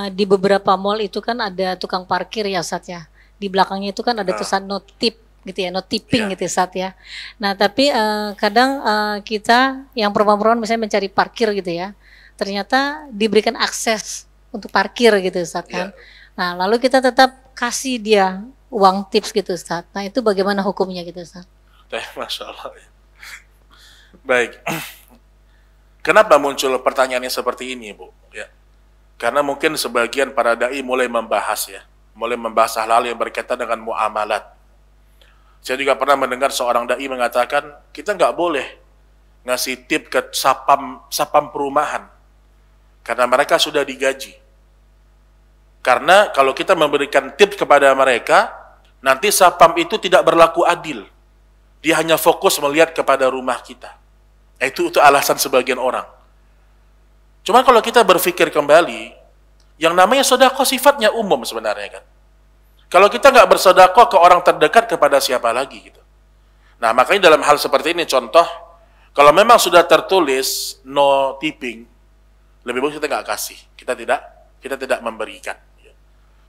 Di beberapa mall itu kan ada tukang parkir ya, Sat, ya. Di belakangnya itu kan ada tulisan no tip gitu ya, no tipping gitu ya, Sat, ya. Nah, tapi kadang kita yang perempuan-perempuan misalnya mencari parkir gitu ya, ternyata diberikan akses untuk parkir gitu, Sat, kan. Nah, lalu kita tetap kasih dia uang tips gitu, Sat. Nah, itu bagaimana hukumnya gitu, Sat? Masya Allah. Baik. Kenapa muncul pertanyaannya seperti ini, Bu? Ya. Karena mungkin sebagian para dai mulai membahas hal-hal yang berkaitan dengan muamalat. Saya juga pernah mendengar seorang dai mengatakan kita nggak boleh ngasih tip ke sapam perumahan karena mereka sudah digaji. Karena kalau kita memberikan tip kepada mereka, nanti sapam itu tidak berlaku adil. Dia hanya fokus melihat kepada rumah kita. Itu alasan sebagian orang. Cuma kalau kita berpikir kembali, yang namanya sedekah sifatnya umum sebenarnya kan. Kalau kita nggak bersedekah ke orang terdekat, kepada siapa lagi gitu. Nah, makanya dalam hal seperti ini, contoh, kalau memang sudah tertulis no tipping, lebih bagus kita nggak kasih. Kita tidak memberikan.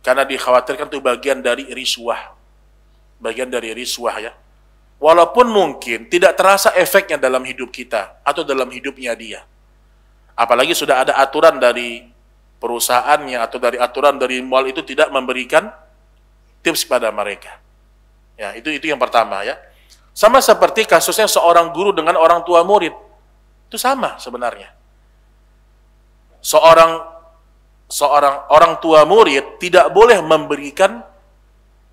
Karena dikhawatirkan itu bagian dari riswah. Bagian dari riswah ya. Walaupun mungkin tidak terasa efeknya dalam hidup kita atau dalam hidupnya dia. Apalagi sudah ada aturan dari perusahaannya atau dari aturan dari mall itu tidak memberikan tips pada mereka. Ya, itu yang pertama ya. Sama seperti kasusnya seorang guru dengan orang tua murid. Itu sama sebenarnya. Seorang orang tua murid tidak boleh memberikan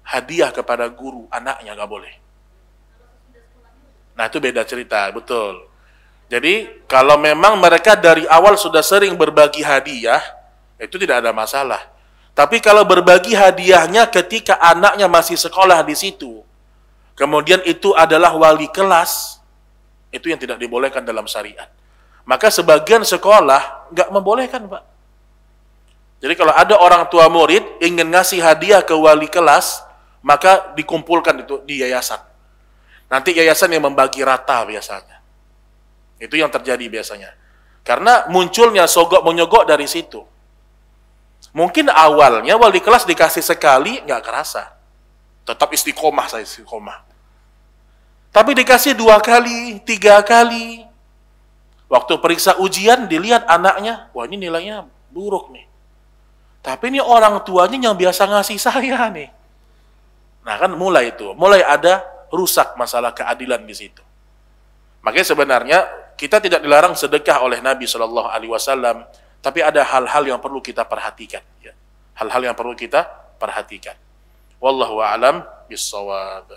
hadiah kepada guru anaknya, nggak boleh. Nah, itu beda cerita, betul. Jadi, kalau memang mereka dari awal sudah sering berbagi hadiah, itu tidak ada masalah. Tapi kalau berbagi hadiahnya ketika anaknya masih sekolah di situ, kemudian itu adalah wali kelas, itu yang tidak dibolehkan dalam syariat. Maka sebagian sekolah nggak membolehkan, Pak. Jadi kalau ada orang tua murid ingin ngasih hadiah ke wali kelas, maka dikumpulkan itu di yayasan. Nanti yayasan yang membagi rata biasanya. Itu yang terjadi biasanya. Karena munculnya sogok menyogok dari situ. Mungkin awalnya wali kelas dikasih sekali, nggak kerasa. Tetap istiqomah saya istiqomah. Tapi dikasih 2 kali, 3 kali. Waktu periksa ujian, dilihat anaknya, wah ini nilainya buruk nih. Tapi ini orang tuanya yang biasa ngasih saya nih. Nah kan mulai ada rusak masalah keadilan di situ. Makanya sebenarnya kita tidak dilarang sedekah oleh Nabi Shallallahu Alaihi Wasallam, tapi ada hal-hal yang perlu kita perhatikan. Ya. Hal-hal yang perlu kita perhatikan. Wallahu a'lam bishawab.